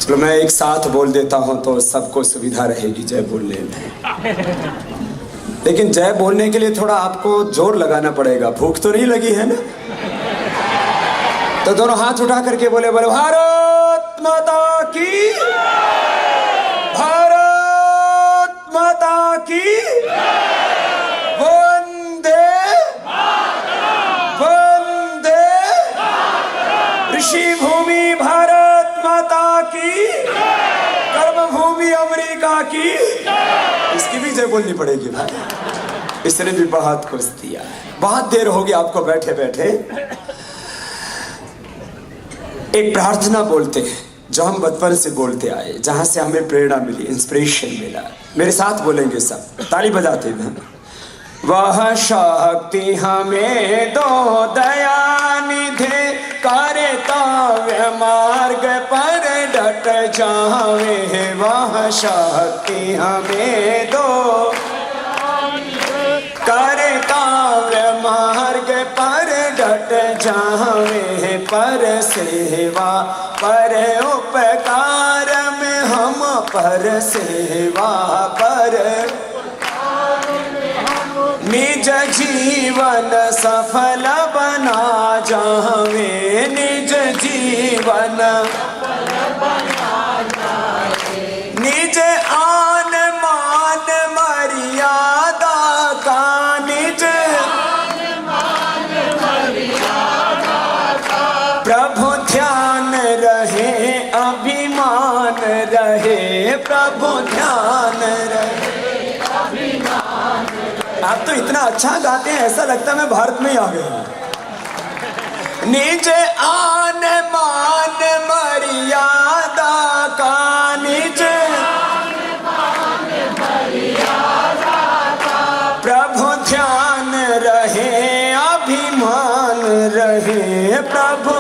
चलो मैं एक साथ बोल देता हूं तो सबको सुविधा रहेगी जय बोलने में। लेकिन जय बोलने के लिए थोड़ा आपको जोर लगाना पड़ेगा। भूख तो नहीं लगी है ना? तो दोनों हाथ उठा करके बोले बोले भारत माता की, भारत माता की, वंदे वंदे, ऋषि भूमि भारत माता की, कर्म भूमि अमेरिका की। इसकी भी जय बोलनी पड़ेगी भाई। इसने भी बहुत कुछ दिया। बहुत देर हो गई आपको बैठे बैठे। एक प्रार्थना बोलते हैं जो हम बचपन से बोलते आए, जहां से हमें प्रेरणा मिली, इंस्पिरेशन मिला। मेरे साथ बोलेंगे सब, ताली बजाते हैं। वह शक्ति हमें दो दया निधे, करे काव्य मार्ग पर डट जावे। वह शक्ति हमें दो, करे काव्य मार्ग पर डट जावे। पर सेवा पर उपकार में हम, पर सेवा पर निज जीवन सफल बना जावे। निज जीवन निज आन मान मर्यादा का, निज प्रभु ध्यान रहे, अभिमान रहे, प्रभु ध्यान रहे। आप तो इतना अच्छा गाते हैं, ऐसा लगता है मैं भारत में ही आ गया। निज आन मान मर्यादा का, निज प्रभु ध्यान रहे, अभिमान रहे, प्रभु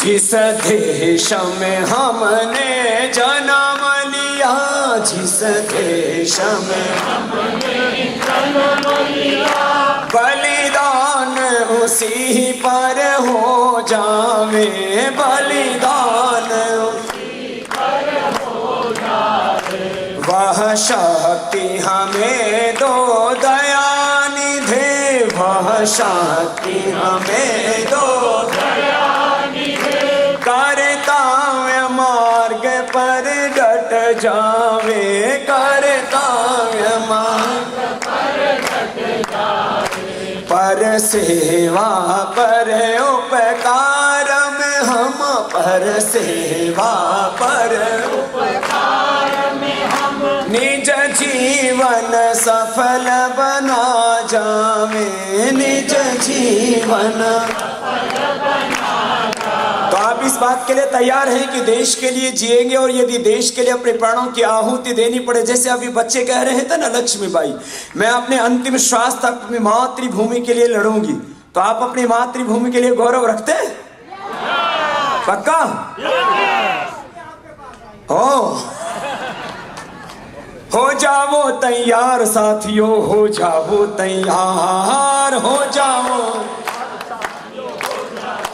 जिस देश में हमने जन्म लिया, जिस देश में हमने जन्म लिया, बलिदान उसी पर हो जावे। बलिदान उसी पर हो जावे। वह शक्ति हमें दो दया निधे, वह शक्ति हमें दो दया निधे, करताव्य मार्ग पर डट जावे। करताव्य मार्ग पर डट जावे। पर सेवा पर उपकार में हम, पर सेवा पर उपकार में हम, निज जीवन सफल बना जावे। निज जीवन तो आप इस बात के लिए तैयार हैं कि देश के लिए जिएंगे, और यदि देश के लिए अपने प्राणों की आहुति देनी पड़े, जैसे अभी बच्चे कह रहे थे ना लक्ष्मीबाई, मैं अपने अंतिम श्वास तक अपनी मातृभूमि के लिए लड़ूंगी, तो आप अपनी मातृभूमि के लिए गौरव रखते हैं? पक्का? हो जाओ तैयार साथियों, हो जाओ तैयार, हो जाओ।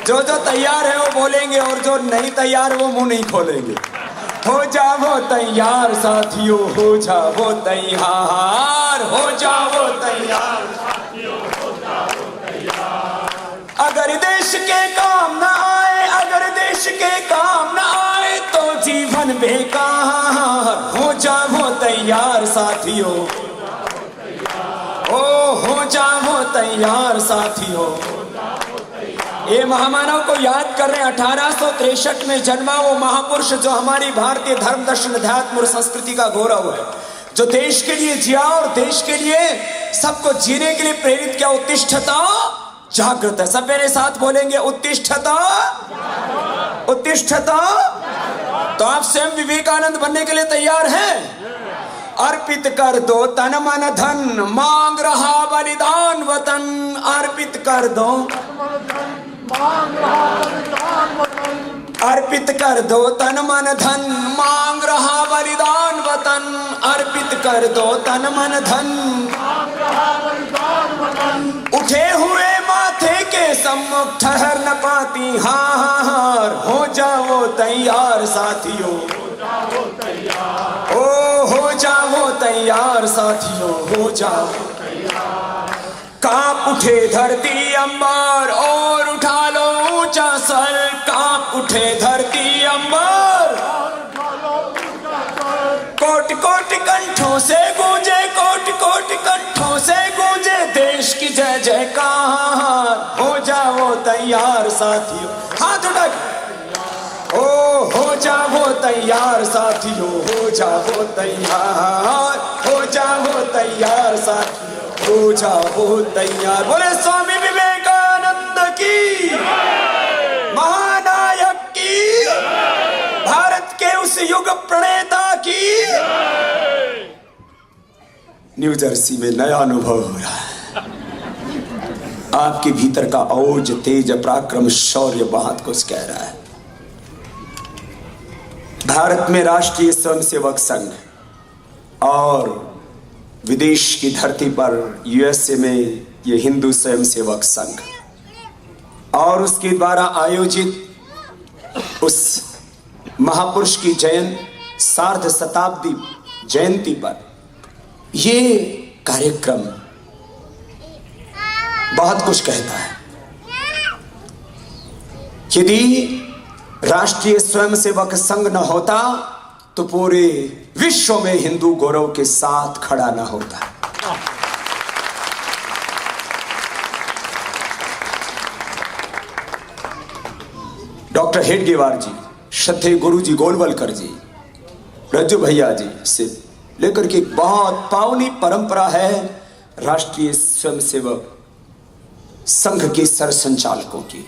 जो जो तैयार है वो बोलेंगे, और जो नहीं तैयार वो मुंह नहीं खोलेंगे। हो जाओ तैयार साथियों, हो जाओ तैयार, हो जाओ तैयार साथियों, हो जाओ तैयार। अगर देश के काम न आए, अगर देश के काम न आए तो जीवन बेकार। हो जाओ तैयार साथियों, हो जाओ तैयार साथियों। ये महामानव को याद कर रहे हैं। 1863 में जन्मा वो महापुरुष जो हमारी भारतीय धर्म दर्शन अध्यात्म और संस्कृति का गौरव है, जो देश के लिए जिया और देश के लिए सबको जीने के लिए प्रेरित किया। उत्तिष्ठता जागृत है। सब मेरे साथ बोलेंगे उत्तिष्ठता, उत्तिष्ठता। तो आप स्वयं विवेकानंद बनने के लिए तैयार हैं? अर्पित कर दो तन मन धन, मांग रहा बलिदान वतन। अर्पित कर दो, अर्पित कर दो तन मन धन, मांग रहा बलिदान वतन। अर्पित कर दो तन मन धन, उठे हुए माथे के के सम्मुख ठहर न पाती हार, हो जाओ तैयार साथियों, ओ हो जाओ तैयार साथियों, हो जाओ तैयार। कांप उठे धरती अंबर और उठा लो ऊंचा सर, कांप उठे धरती अंबर, कोटि कोटि कंठों से गूंजे, कोटि कोटि कंठों से गूंजे देश की जय जयकार, हो जाओ तैयार साथियों, हाथ उठा, ओ हो जाओ तैयार साथियों, हो जाओ तैयार, हो जाओ तैयार साथियों, हो जाओ तैयार। बोले स्वामी विवेकानंद की, महानायक की, भारत के उस युग प्रणेता की। न्यू जर्सी में नया अनुभव हो रहा है। आपके भीतर का ओज, तेज, पराक्रम, शौर्य बहुत कुछ कह रहा है। भारत में राष्ट्रीय स्वयंसेवक संघ और विदेश की धरती पर यूएसए में ये हिंदू स्वयंसेवक संघ और उसके द्वारा आयोजित उस महापुरुष की सार्ध शताब्दी जयंती पर ये कार्यक्रम बहुत कुछ कहता है। यदि राष्ट्रीय स्वयंसेवक संघ न होता तो पूरे विश्व में हिंदू गौरव के साथ खड़ा न होता। डॉक्टर हेडगेवार जी, श्रद्धेय गुरु जी गोलवलकर जी, रज्जू भैया जी से लेकर के बहुत पावनी परंपरा है राष्ट्रीय स्वयंसेवक संघ के सरसंचालकों की।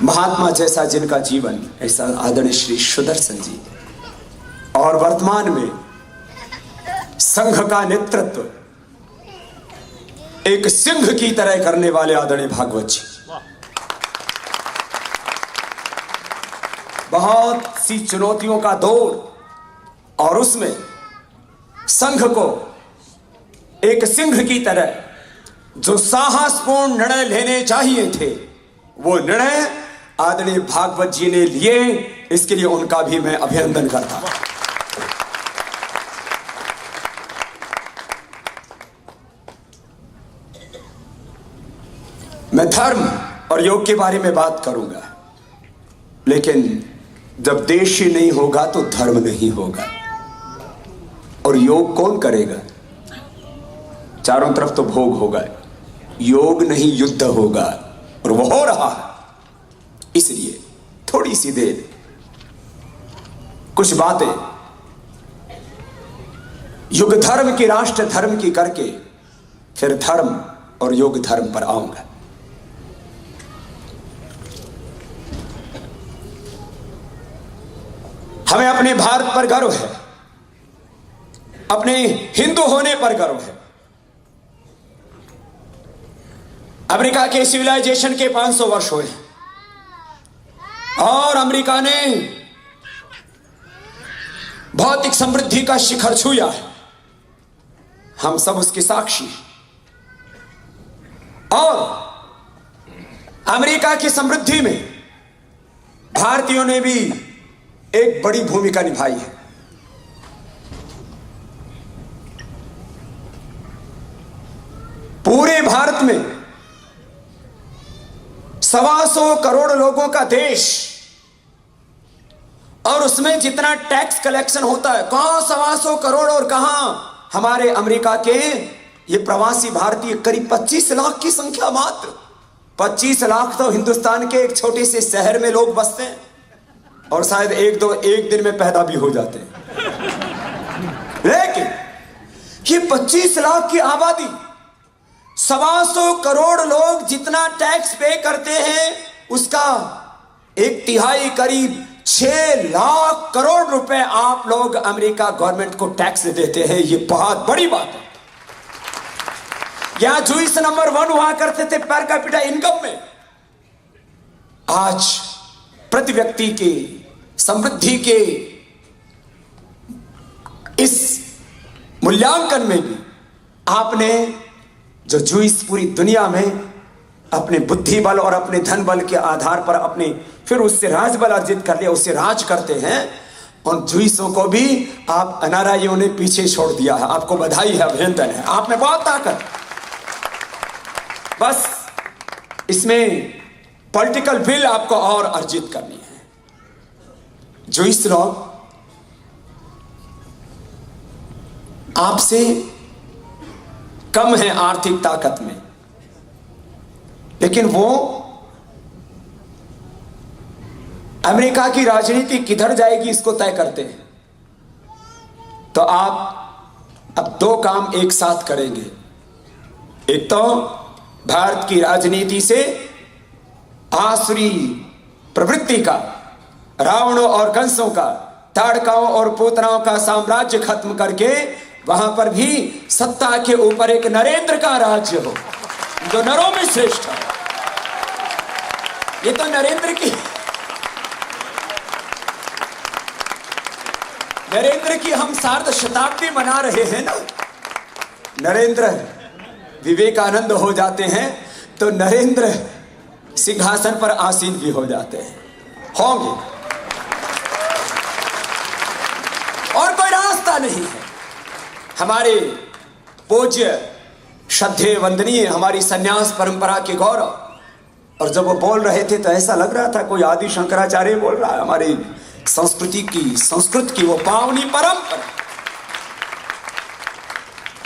महात्मा जैसा जिनका जीवन, ऐसा आदरणीय श्री सुदर्शन जी, और वर्तमान में संघ का नेतृत्व एक सिंह की तरह करने वाले आदरणीय भागवत जी। बहुत सी चुनौतियों का दौर और उसमें संघ को एक सिंह की तरह जो साहसपूर्ण निर्णय लेने चाहिए थे, वो निर्णय आदरणीय भागवत जी ने लिए। इसके लिए उनका भी मैं अभिनंदन करता हूं। मैं धर्म और योग के बारे में बात करूंगा, लेकिन जब देश ही नहीं होगा तो धर्म नहीं होगा। और योग कौन करेगा? चारों तरफ तो भोग होगा, योग नहीं युद्ध होगा, और वो हो रहा है। इसलिए थोड़ी सी देर कुछ बातें युग धर्म की, राष्ट्र धर्म की करके फिर धर्म और योग धर्म पर आऊंगा। हमें अपने भारत पर गर्व है, अपने हिंदू होने पर गर्व है। अमेरिका के सिविलाइजेशन के 500 वर्ष हुए और अमेरिका ने भौतिक समृद्धि का शिखर छुआ है। हम सब उसके साक्षी। और अमेरिका की समृद्धि में भारतीयों ने भी एक बड़ी भूमिका निभाई है। पूरे भारत में 125 करोड़ लोगों का देश, और उसमें जितना टैक्स कलेक्शन होता है, कहां 125 करोड़ और कहां हमारे अमेरिका के ये प्रवासी भारतीय, करीब 25 लाख की संख्या मात्र। 25 लाख तो हिंदुस्तान के एक छोटे से शहर में लोग बसते हैं और शायद एक दिन में पैदा भी हो जाते हैं। लेकिन ये 25 लाख की आबादी, 125 करोड़ लोग जितना टैक्स पे करते हैं, उसका 1/3 करीब 6 लाख करोड़ रुपए आप लोग अमेरिका गवर्नमेंट को टैक्स देते हैं। ये बहुत बड़ी बात है। यहां यूएस नंबर 1 हुआ करते थे पर कैपिटा इनकम में, आज प्रति व्यक्ति के समृद्धि के इस मूल्यांकन में भी आपने जो जूस पूरी दुनिया में अपने बुद्धि बल और अपने धन बल के आधार पर अपने फिर उससे राज बल अर्जित कर लिया, उससे राज करते हैं। उन जुइसों को भी आप एनआरआईओ ने पीछे छोड़ दिया है। आपको बधाई है, अभिनंदन है, आप में बहुत ताकत। बस इसमें पॉलिटिकल विल आपको और अर्जित करनी है। जुइस लोग आपसे कम है आर्थिक ताकत में, लेकिन वो अमेरिका की राजनीति किधर जाएगी इसको तय करते हैं। तो आप अब दो काम एक साथ करेंगे। एक तो भारत की राजनीति से आसुरी प्रवृत्ति का, रावणों और कंसों का, ताड़काओं और पोतनाओं का साम्राज्य खत्म करके वहां पर भी सत्ता के ऊपर एक नरेंद्र का राज्य हो जो नरों में श्रेष्ठ है। ये तो नरेंद्र की हम सार्ध शताब्दी मना रहे हैं ना। नरेंद्र विवेकानंद हो जाते हैं तो नरेंद्र सिंहासन पर आसीन भी हो जाते हैं, होंगे। और कोई रास्ता नहीं है। हमारे पूज्य श्रद्धेय वंदनीय हमारी सन्यास परंपरा के गौरव, और जब वो बोल रहे थे तो ऐसा लग रहा था कोई आदि शंकराचार्य बोल रहा है। हमारी संस्कृति की, संस्कृत की वो पावनी परंपरा।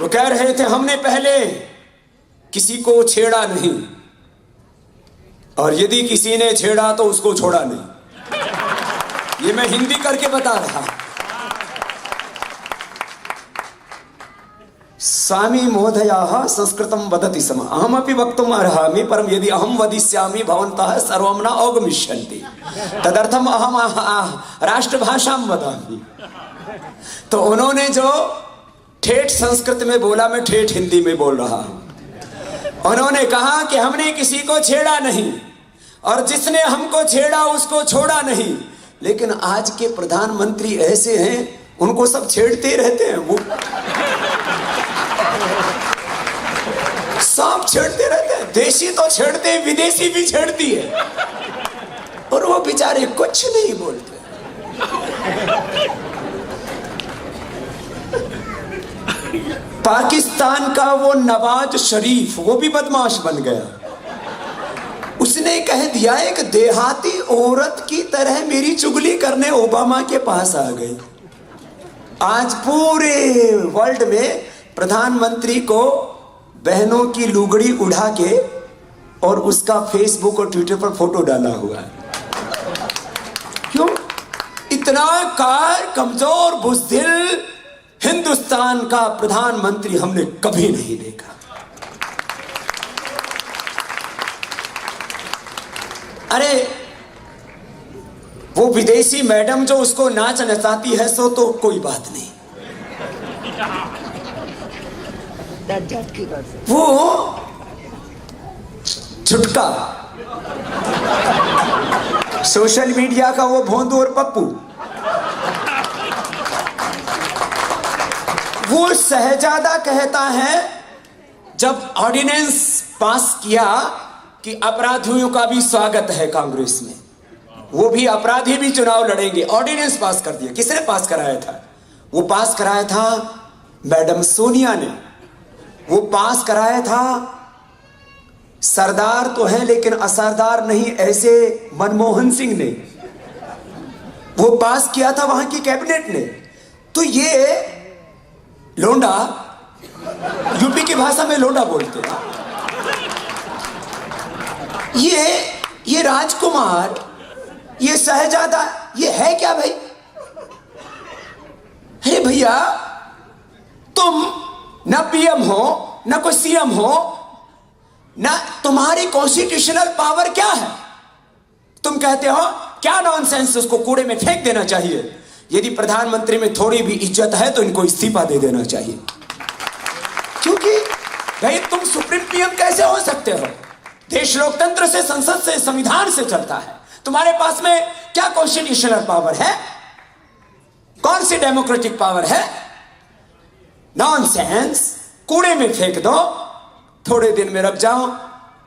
वो कह रहे थे हमने पहले किसी को छेड़ा नहीं, और यदि किसी ने छेड़ा तो उसको छोड़ा नहीं। ये मैं हिंदी करके बता रहा हूं। स्वामी महोदयाः संस्कृतं वदति स्म, अहमपि वक्तुम् अर्हामि, परं यदि अहं वदिष्यामि भवन्तः सर्वं न अवगमिष्यन्ति, तदर्थम अहम राष्ट्रभाषां वदामि। तो उन्होंने जो ठेठ संस्कृत में बोला, मैं ठेठ हिंदी में बोल रहा हूं। उन्होंने कहा कि हमने किसी को छेड़ा नहीं, और जिसने हमको छेड़ा उसको छोड़ा नहीं। लेकिन आज के प्रधानमंत्री ऐसे हैं, उनको सब छेड़ते रहते हैं। वो सब छेड़ते रहते हैं। देशी तो छेड़ते हैं, विदेशी भी छेड़ती है, और वो बेचारे कुछ नहीं बोलते। पाकिस्तान का वो नवाज शरीफ, वो भी बदमाश बन गया। उसने कह दिया एक देहाती औरत की तरह मेरी चुगली करने ओबामा के पास आ गई। आज पूरे वर्ल्ड में प्रधानमंत्री को बहनों की लुगड़ी उड़ा के और उसका फेसबुक और ट्विटर पर फोटो डाला हुआ है। क्यों? इतना कमजोर बुज़दिल हिंदुस्तान का प्रधानमंत्री हमने कभी नहीं देखा। अरे वो विदेशी मैडम जो उसको नाच नचाती है सो तो कोई बात नहीं, वो छुटका सोशल मीडिया का वो भोंदू और पप्पू, वो शहजादा कहता है जब ऑर्डिनेंस पास किया कि अपराधियों का भी स्वागत है कांग्रेस में, वो भी अपराधी भी चुनाव लड़ेंगे, ऑर्डिनेंस पास कर दिया। किसने पास कराया था? वो पास कराया था मैडम सोनिया ने। वो पास कराया था, सरदार तो है लेकिन असरदार नहीं, ऐसे मनमोहन सिंह ने। वो पास किया था वहां की कैबिनेट ने। तो ये लोंडा, यूपी की भाषा में लोंडा बोलते हैं, ये राजकुमार, ये शहजादा, ये है क्या भाई? अरे भैया, तुम ना पीएम हो, ना कोई सीएम हो, ना तुम्हारी कॉन्स्टिट्यूशनल पावर क्या है? तुम कहते हो क्या नॉनसेंस, उसको कूड़े में फेंक देना चाहिए। यदि प्रधानमंत्री में थोड़ी भी इज्जत है तो इनको इस्तीफा दे देना चाहिए। क्योंकि भाई तुम सुप्रीम पीएम कैसे हो सकते हो? देश लोकतंत्र से, संसद से, संविधान से चलता है। तुम्हारे पास में क्या कॉन्स्टिट्यूशनल पावर है? कौन सी डेमोक्रेटिक पावर है? नॉनसेंस, कूड़े में फेंक दो, थोड़े दिन में रख जाओ,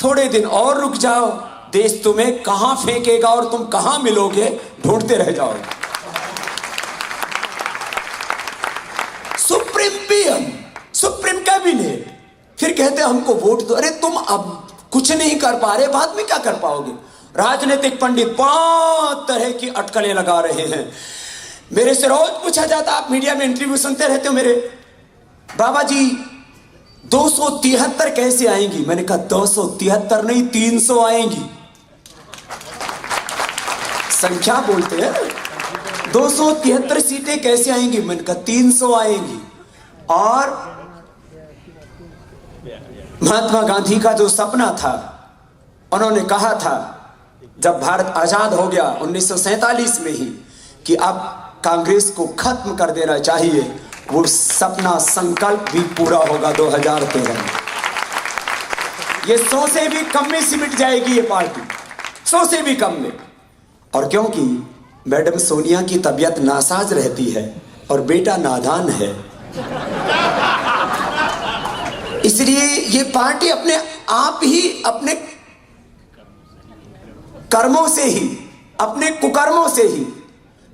थोड़े दिन और रुक जाओ, देश तुम्हें कहां फेंकेगा और तुम कहां मिलोगे ढूंढते रह जाओगे। सुप्रीम पीएम, सुप्रीम कैबिनेट, फिर कहते हमको वोट दो। अरे तुम अब कुछ नहीं कर पा रहे, बाद में क्या कर पाओगे? राजनीतिक पंडित 5 तरह की अटकलें लगा रहे हैं। मेरे से रोज पूछा जाता, आप मीडिया में इंटरव्यू सुनते रहते हो मेरे, बाबा जी 273 कैसे आएंगी? मैंने कहा 273 नहीं 300 आएंगी। संख्या बोलते हैं, 273 सीटें कैसे आएंगी? मैंने कहा 300 आएंगी। और महात्मा गांधी का जो सपना था, उन्होंने कहा था जब भारत आजाद हो गया 1947 में ही कि अब कांग्रेस को खत्म कर देना चाहिए, वो सपना संकल्प भी पूरा होगा 2013 में। ये 100 से भी कम में सिमट जाएगी ये पार्टी, 100 से भी कम में। और क्योंकि मैडम सोनिया की तबीयत नासाज रहती है और बेटा नादान है, इसलिए ये पार्टी अपने आप ही अपने कर्मों से ही, अपने कुकर्मों से ही,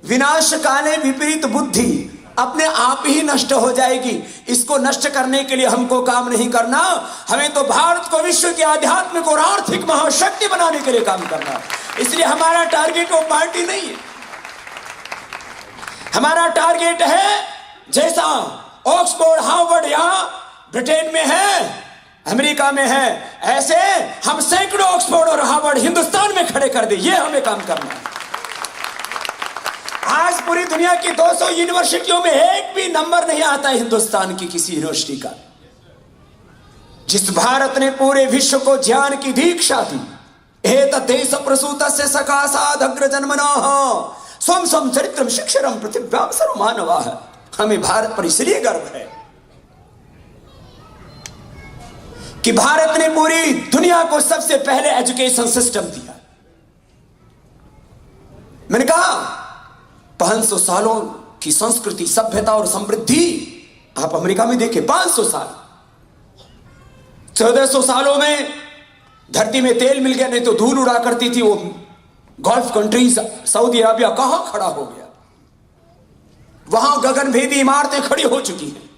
विनाश काले विपरीत बुद्धि, अपने आप ही नष्ट हो जाएगी। इसको नष्ट करने के लिए हमको काम नहीं करना, हमें तो भारत को विश्व की आध्यात्मिक और आर्थिक महाशक्ति बनाने के लिए काम करना है। इसलिए हमारा टारगेट वो पार्टी नहीं है, हमारा टारगेट है जैसा ऑक्सफोर्ड हार्वर्ड यहां ब्रिटेन में है, अमेरिका में है, ऐसे हम सैकड़ों ऑक्सफोर्ड और हार्वर्ड हिंदुस्तान में खड़े कर दे। ये हमें काम करना है। आज पूरी दुनिया की 200 यूनिवर्सिटियों में एक भी नंबर नहीं आता हिंदुस्तान की किसी यूनिवर्सिटी का। जिस भारत ने पूरे विश्व को ज्ञान की दीक्षा दी, एतद्देश प्रसूतस्य सकाशाद् अग्रजन्मनः स्वं स्वं चरित्रम शिक्षरम पृथिव्यां सर्वमानवाः। हमें भारत पर इसलिए गर्व है कि भारत ने पूरी दुनिया को सबसे पहले एजुकेशन सिस्टम दिया। मैंने कहा 500 सालों की संस्कृति, सभ्यता और समृद्धि आप अमेरिका में देखें, 500 साल, 1400 सालों में धरती में तेल मिल गया, नहीं तो धूल उड़ा करती थी वो गल्फ कंट्रीज, सऊदी अरबिया कहां खड़ा हो गया। वहां गगनभेदी इमारतें खड़ी हो चुकी हैं।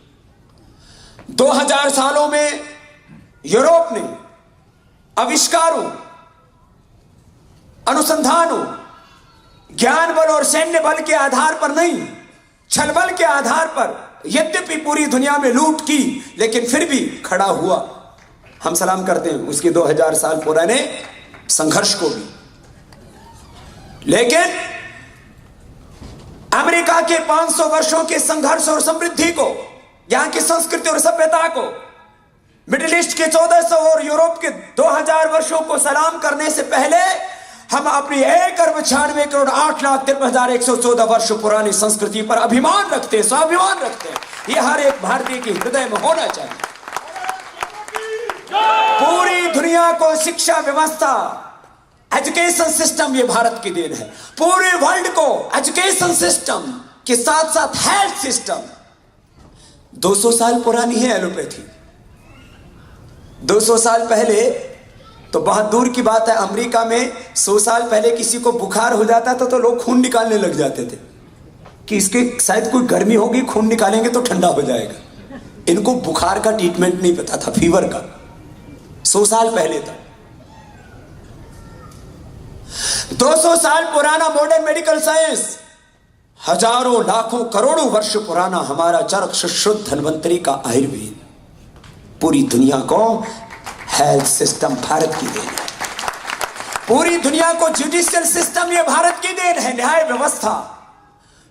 2000 सालों में यूरोप ने आविष्कारों, अनुसंधानों, ज्ञान बल और सैन्य बल के आधार पर नहीं, छल बल के आधार पर यद्यपि पूरी दुनिया में लूट की, लेकिन फिर भी खड़ा हुआ। हम सलाम करते हैं उसके 2000 साल पुराने संघर्ष को भी। लेकिन अमेरिका के 500 वर्षों के संघर्ष और समृद्धि को, यहां की संस्कृति और सभ्यता को, मिडिल ईस्ट के 1400 और यूरोप के 2000 वर्षों को सलाम करने से पहले हम अपनी 1,96,08,53,114 वर्ष पुरानी संस्कृति पर अभिमान रखते हैं, स्वाभिमान रखते हैं। यह हर एक भारतीय के हृदय में होना चाहिए। पूरी दुनिया को शिक्षा व्यवस्था, एजुकेशन सिस्टम ये भारत की देन है। पूरे वर्ल्ड को एजुकेशन सिस्टम के साथ साथ हेल्थ सिस्टम 200 साल पुरानी है। एलोपैथी 200 साल पहले तो बहुत दूर की बात है, अमेरिका में 100 साल पहले किसी को बुखार हो जाता था तो लोग खून निकालने लग जाते थे कि इसके शायद कोई गर्मी होगी, खून निकालेंगे तो ठंडा हो जाएगा। इनको बुखार का ट्रीटमेंट नहीं पता था, फीवर का, 100 साल पहले था। 200 साल पुराना मॉडर्न मेडिकल साइंस, हजारों लाखों करोड़ों वर्ष पुराना हमारा चरक शुद्ध धन्वंतरी का आयुर्वेद, पूरी दुनिया को हेल्थ सिस्टम भारत की देन है। पूरी दुनिया को जुडिशियल सिस्टम ये भारत की देन है, न्याय व्यवस्था।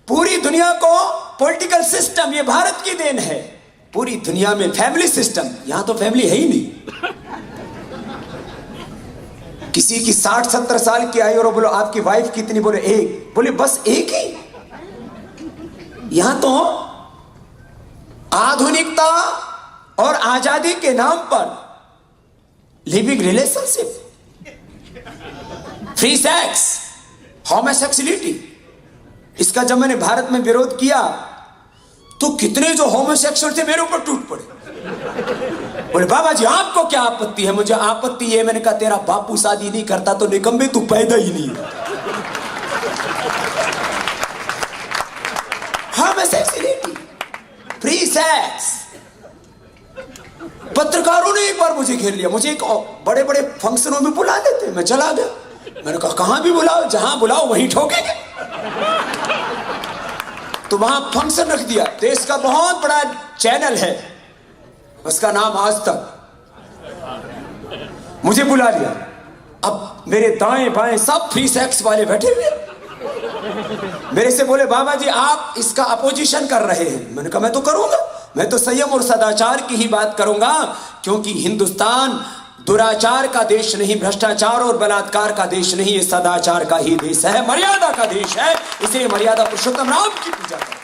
पूरी दुनिया को पॉलिटिकल सिस्टम ये भारत की देन है। पूरी दुनिया में फैमिली सिस्टम, यहां तो फैमिली है ही नहीं। किसी की 60-70 साल की आयु और बोलो आपकी वाइफ कितनी, बोले एक, बोले बस एक ही। यहां तो आधुनिकता और आजादी के नाम पर living relationship, free sex, homosexuality, इसका जब मैंने भारत में विरोध किया तो कितने जो होमोसेक्सुअल थे मेरे ऊपर टूट पड़े। बोले बाबा जी आपको क्या आपत्ति है? मुझे आपत्ति है। मैंने कहा तेरा बापू शादी नहीं करता तो निकम्बे तू पैदा ही नहीं। हाँ मैं सेक्सिलिटी, फ्री सेक्स। पत्रकारों ने एक बार मुझे घेर लिया, मुझे एक बड़े बड़े फंक्शनों में बुला देते, मैं चला गया। मैंने कहा कहां भी बुलाओ, जहां बुलाओ वहीं ठोकेंगे। तो वहां फंक्शन रख दिया। देश का बहुत बड़ा चैनल है, उसका नाम आज तक। मुझे बुला लिया। अब मेरे दाएं बाएं सब फ्री सेक्स वाले बैठे हुए। मेरे से बोले बाबा जी आप इसका अपोजिशन कर रहे हैं। मैंने कहा मैं तो करूंगा, मैं तो संयम और सदाचार की ही बात करूंगा, क्योंकि हिंदुस्तान दुराचार का देश नहीं, भ्रष्टाचार और बलात्कार का देश नहीं, ये सदाचार का ही देश है, मर्यादा का देश है। इसलिए मर्यादा पुरुषोत्तम राम की पूजा करें।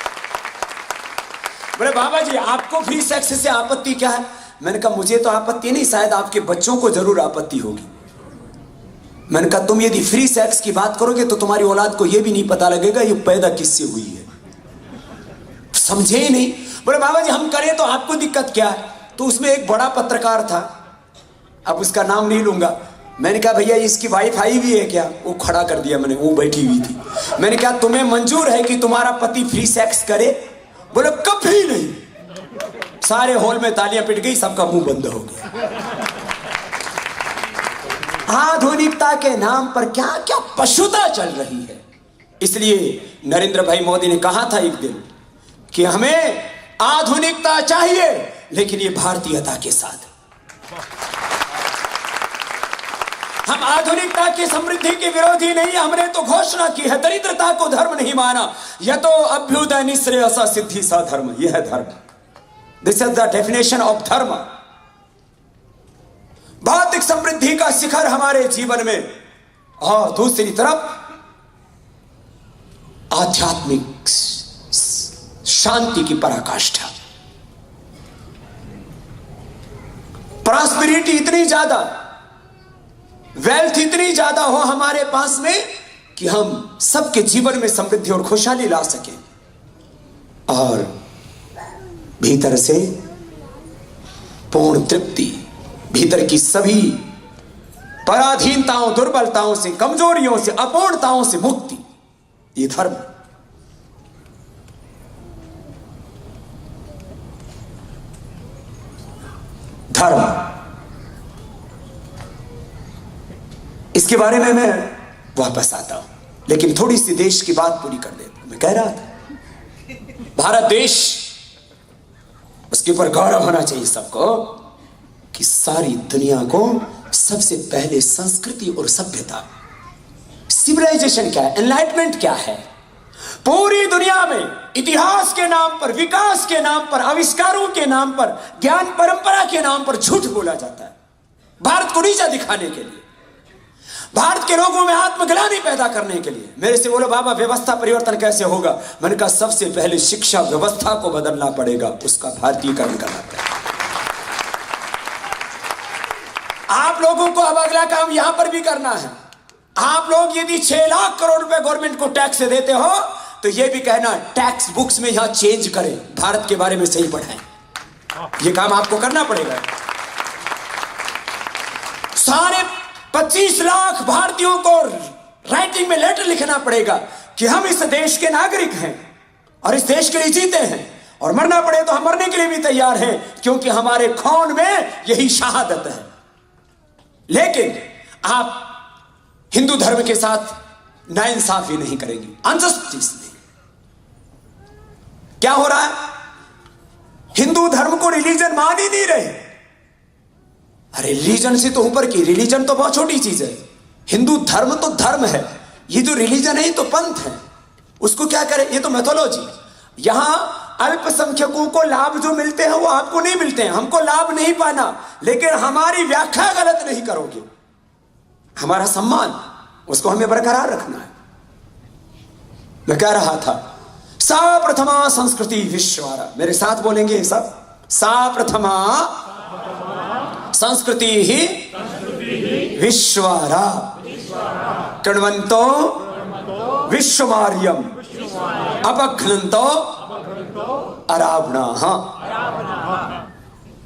बोले बाबा जी आपको फ्री सेक्स से आपत्ति क्या है? मैंने कहा मुझे तो आपत्ति नहीं, शायद आपके बच्चों को जरूर आपत्ति होगी। मैंने कहा तुम यदि फ्री सेक्स की बात करोगे तो तुम्हारी औलाद को यह भी नहीं पता लगेगा ये पैदा किससे हुई है। समझे ही नहीं। बोले बाबा जी हम करें तो आपको दिक्कत क्या है? तो उसमें एक बड़ा पत्रकार था, अब उसका नाम नहीं लूंगा। मैंने कहा भैया इसकी वाइफ आई हुई है क्या? वो खड़ा कर दिया मैंने, वो बैठी हुई थी। मैंने कहा तुम्हें मंजूर है कि तुम्हारा पति फ्री सेक्स करे? बोले कभी नहीं। सारे हॉल में तालियां पिट गई, सबका मुंह बंद हो गया। आधुनिकता के नाम पर क्या क्या पशुता चल रही है। इसलिए नरेंद्र भाई मोदी ने कहा था एक दिन कि हमें आधुनिकता चाहिए लेकिन ये भारतीयता के साथ। हम आधुनिकता की समृद्धि के विरोधी नहीं, हमने तो घोषणा की है दरिद्रता को धर्म नहीं माना। यह तो अभ्युदय निश्रेयस सिद्धि सा धर्म, यह है धर्म। This is the definition of धर्म। भौतिक समृद्धि का शिखर हमारे जीवन में और दूसरी तरफ आध्यात्मिक शांति की पराकाष्ठा। प्रॉस्पेरिटी इतनी ज्यादा, वेल्थ इतनी ज्यादा हो हमारे पास में कि हम सबके जीवन में समृद्धि और खुशहाली ला सकें और भीतर से पूर्ण तृप्ति, भीतर की सभी पराधीनताओं, दुर्बलताओं से, कमजोरियों से, अपूर्णताओं से मुक्ति। ये धर्म। धर्म, इसके बारे में मैं वापस आता हूं, लेकिन थोड़ी सी देश की बात पूरी कर देता हूं। मैं कह रहा था भारत देश, उसके ऊपर गौरव होना चाहिए सबको कि सारी दुनिया को सबसे पहले संस्कृति और सभ्यता, सिविलाइजेशन क्या है, एनलाइटमेंट क्या है, पूरी दुनिया में इतिहास के नाम पर, विकास के नाम पर, आविष्कारों के नाम पर, ज्ञान परंपरा के नाम पर झूठ बोला जाता है भारत को नीचा दिखाने के लिए, भारत के लोगों में आत्मग्लानि पैदा करने के लिए। मेरे से बोलो बाबा व्यवस्था परिवर्तन कैसे होगा? मैंने कहा सबसे पहले शिक्षा व्यवस्था को बदलना पड़ेगा, उसका भारतीयकरण करना पड़ेगा। आप लोगों को अब अगला काम यहां पर भी करना है। आप लोग यदि 6 लाख करोड़ रुपए गवर्नमेंट को टैक्स देते हो तो यह भी कहना टैक्स बुक्स में यहां चेंज करें, भारत के बारे में सही पढ़ाएं। यह काम आपको करना पड़ेगा। सारे 25 लाख भारतीयों को राइटिंग में लेटर लिखना पड़ेगा कि हम इस देश के नागरिक हैं और इस देश के लिए जीते हैं और मरना पड़े तो हम मरने के लिए भी तैयार हैं, क्योंकि हमारे खून में यही शहादत है। लेकिन आप हिंदू धर्म के साथ नाइंसाफी नहीं करेंगे, अनजस्टिस नहीं। क्या हो रहा है? हिंदू धर्म को रिलीजन मान ही नहीं रहे। अरे रिलीजन से तो ऊपर की, रिलीजन तो बहुत छोटी चीज है। हिंदू धर्म तो धर्म है, ये जो रिलीजन है ये तो पंथ है। उसको क्या करें? ये तो मैथोलॉजी। यहां अल्पसंख्यकों को लाभ जो मिलते हैं वो आपको नहीं मिलते हैं, हमको लाभ नहीं पाना, लेकिन हमारी व्याख्या गलत नहीं करोगे। हमारा सम्मान, उसको हमें बरकरार रखना है। मैं कह रहा था सा प्रथमा संस्कृति विश्वारा। मेरे साथ बोलेंगे सब, सा प्रथमा संस्कृति ही विश्वारा कृण्वन्तो विश्वमार्यम अपघ्नन्तो अरावणाः।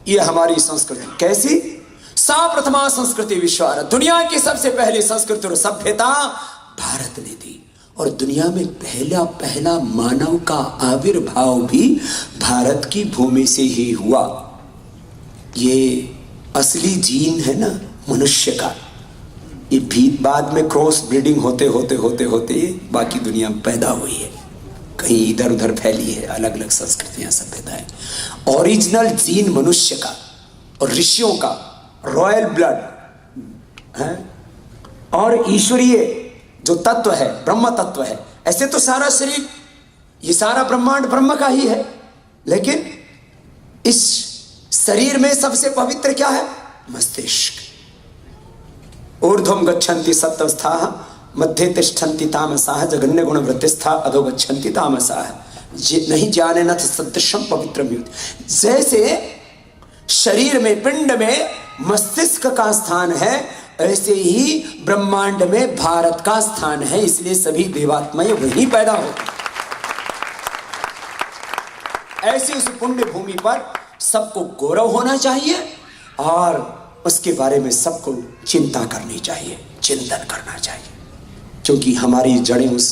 ये हमारी संस्कृति कैसी? सा प्रथमा संस्कृति विश्वार, दुनिया की सबसे पहली संस्कृति और सभ्यता भारत ने दी। और दुनिया में पहला मानव का आविर्भाव भी भारत की भूमि से ही हुआ। ये असली जीन है ना मनुष्य का, ये भी बाद में क्रॉस ब्रीडिंग होते बाकी दुनिया में पैदा हुई है, कहीं इधर उधर फैली है, अलग अलग संस्कृतियां सभ्यताएं। ओरिजिनल जीन मनुष्य का और ऋषियों का, रॉयल ब्लड है और ईश्वरीय जो तत्व है, ब्रह्म तत्व है। ऐसे तो सारा शरीर, ये सारा ब्रह्मांड ब्रह्म का ही है, लेकिन इस शरीर में सबसे पवित्र क्या है? मस्तिष्क। ऊर्ध्वं गच्छन्ति सत्त्वस्थाः मध्ये तिष्ठन्ति तामसाः जघन्य गुण वृत्तिस्था अधो गच्छन्ति तामसाः नहीं जाने न सदृशम पवित्रम युत। जैसे शरीर में, पिंड में मस्तिष्क का स्थान है, ऐसे ही ब्रह्मांड में भारत का स्थान है। इसलिए सभी देवात्माएं वहीं पैदा होती। ऐसी उस पुण्य भूमि पर सबको गौरव होना चाहिए और उसके बारे में सबको चिंता करनी चाहिए, चिंतन करना चाहिए, क्योंकि हमारी जड़ें उस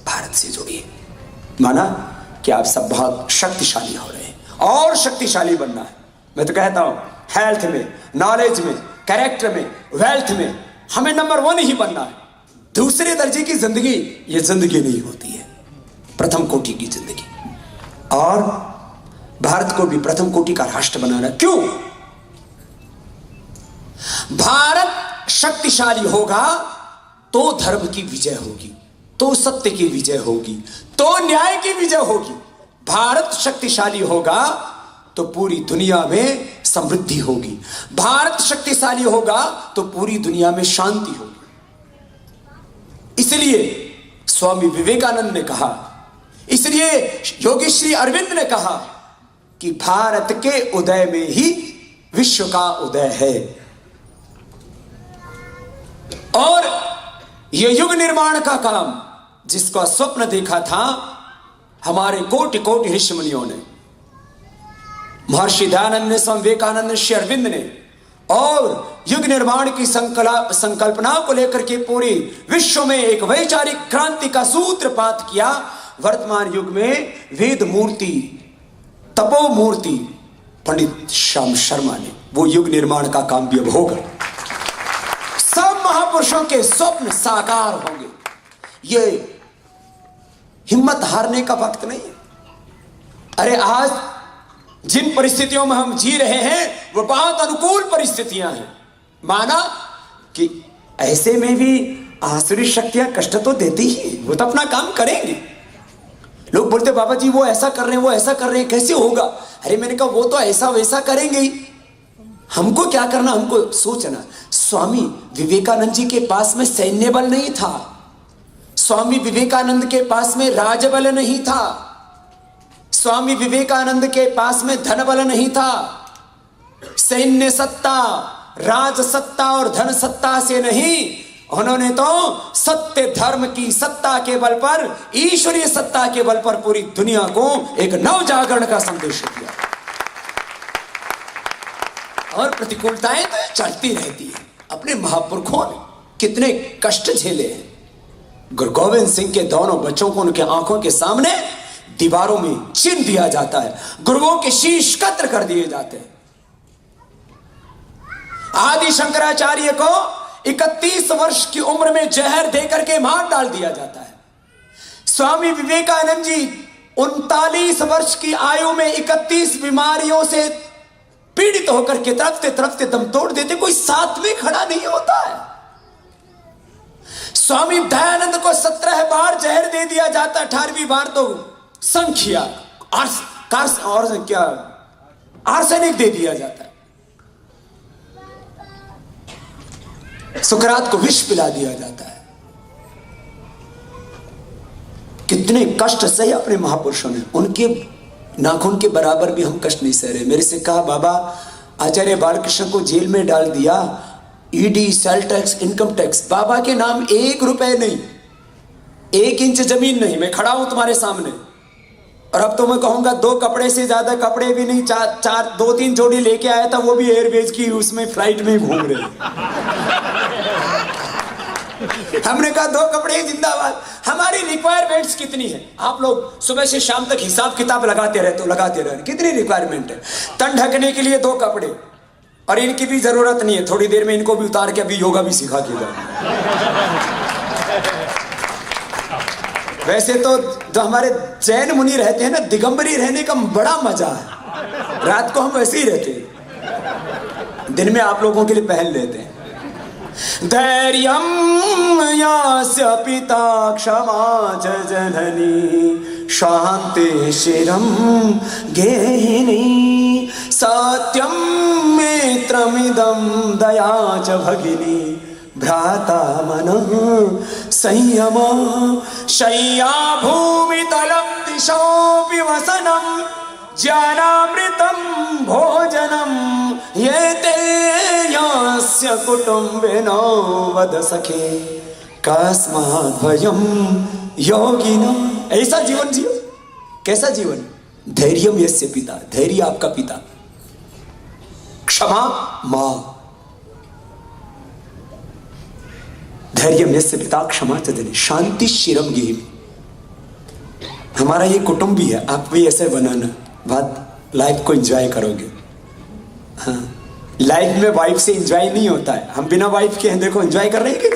भारत से जुड़ी है। माना कि आप सब बहुत शक्तिशाली हो रहे हैं और शक्तिशाली बनना है। मैं तो कहता हूं हेल्थ में, नॉलेज में, कैरेक्टर में, वेल्थ में हमें नंबर 1 ही बनना है। दूसरे दर्जे की जिंदगी ये जिंदगी नहीं होती है, प्रथम कोटि की जिंदगी। और भारत को भी प्रथम कोटि का राष्ट्र बनाना। क्यों? भारत शक्तिशाली होगा तो धर्म की विजय होगी, तो सत्य की विजय होगी, तो न्याय की विजय होगी। भारत शक्तिशाली होगा तो पूरी दुनिया में समृद्धि होगी। भारत शक्तिशाली होगा तो पूरी दुनिया में शांति होगी। इसलिए स्वामी विवेकानंद ने कहा, इसलिए योगी श्री अरविंद ने कहा कि भारत के उदय में ही विश्व का उदय है। और यह युग निर्माण का काम जिसका स्वप्न देखा था हमारे कोटि कोटि ऋषि मुनियों ने, महर्षि दयानंद ने, स्वामी विवेकानंद, श्री अरविंद ने, और युग निर्माण की संकल्पना को लेकर के पूरे विश्व में एक वैचारिक क्रांति का सूत्रपात किया। वर्तमान युग में वेद मूर्ति, तपो मूर्ति पंडित श्याम शर्मा ने वो युग निर्माण का काम भी अब होगा। सब महापुरुषों के स्वप्न साकार होंगे। ये हिम्मत हारने का वक्त नहीं है। अरे आज जिन परिस्थितियों में हम जी रहे हैं वो बहुत अनुकूल परिस्थितियां हैं। माना कि ऐसे में भी आसुरी शक्तियां कष्ट तो देती ही, वो तो अपना काम करेंगे। लोग बोलते बाबा जी वो ऐसा कर रहे हैं, वो ऐसा कर रहे हैं, कैसे होगा? अरे मैंने कहा वो तो ऐसा वैसा करेंगे ही, हमको क्या करना, हमको सोचना। स्वामी विवेकानंद जी के पास में सैन्य बल नहीं था, स्वामी विवेकानंद के पास में राजबल नहीं था, स्वामी विवेकानंद के पास में धन बल नहीं था। सैन्य सत्ता, राज सत्ता और धन सत्ता से नहीं, उन्होंने तो सत्य धर्म की सत्ता के बल पर, ईश्वरीय सत्ता के बल पर पूरी दुनिया को एक नव जागरण का संदेश दिया। और प्रतिकूलताएं तो चलती रहती है। अपने महापुरुषों ने कितने कष्ट झेले हैं। गुरु गोविंद सिंह के दोनों बच्चों को उनके आंखों के सामने दीवारों में चिन्ह दिया जाता है, गुरुओं के शीश कत्र कर दिए जाते हैं। आदि शंकराचार्य को 31 वर्ष की उम्र में जहर देकर के मार डाल दिया जाता है। स्वामी विवेकानंद जी 39 वर्ष की आयु में 31 बीमारियों से पीड़ित होकर के तरफते दम तोड़ देते, कोई साथ में खड़ा नहीं होता है। स्वामी दयानंद को 17 बार जहर दे दिया जाता, 18वीं बार तो संख्या आर्सेनिक दे दिया जाता है। सुकरात को विष पिला दिया जाता है। कितने कष्ट सहे अपने महापुरुषों ने, उनके नाखून के बराबर भी हम कष्ट नहीं सह रहे। मेरे से कहा बाबा आचार्य बालकृष्ण को जेल में डाल दिया, ED, sale tax, income tax, बाबा के नाम 1 रुपए नहीं, 1 इंच जमीन नहीं, मैं खड़ा हूं तुम्हारे सामने, और अब तो मैं कहूंगा 2 कपड़े से ज्यादा कपड़े भी नहीं, 2-3 जोड़ी लेके आया था, वो भी एयरवेज की उसमें फ्लाइट में घूम रहे। हमने कहा 2 कपड़े ही जिंदाबाद। हमारी रिक्वायरमेंट्स कितनी है? आप लोग सुबह से शाम तक हिसाब किताब लगाते रहते, कितनी रिक्वायरमेंट है? तन ढकने के लिए 2 कपड़े, और इनकी भी जरूरत नहीं है, थोड़ी देर में इनको भी उतार के अभी योगा भी सिखा के जाओ। वैसे तो जो हमारे जैन मुनि रहते हैं ना, दिगंबरी रहने का बड़ा मजा है। रात को हम वैसे ही रहते हैं, दिन में आप लोगों के लिए पहन लेते हैं। धैर्यं यास्य पिता क्षमा च जननी शांति शिरं गेहिनी सत्यं मित्रमिदं दया च भगिनी भ्राता मनः संयम शय्या भूमितलं दिशोऽपि वसनं ज्ञानामृतं भोजनं ये ते यस्य कुटुम्बिनो वद सखे कस्मात् भयं योगिनः। ऐसा जीवन जियो। कैसा जीवन? धैर्यं यस्य पिता, धैर्य आपका पिता, क्षमा मां, धैर्यं यस्य पिता क्षमा च जननी शांति शिरम गेहिनी। हमारा ये कुटुंब भी है, आप भी ऐसे बनाना, बात लाइफ को एंजॉय करोगे। हाँ, लाइफ में वाइफ से एंजॉय नहीं होता है, हम बिना वाइफ के हैं, देखो एंजॉय कर रहे हैं कि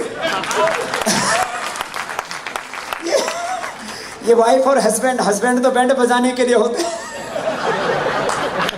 ये वाइफ और हस्बैंड तो बैंड बजाने के लिए होते हैं।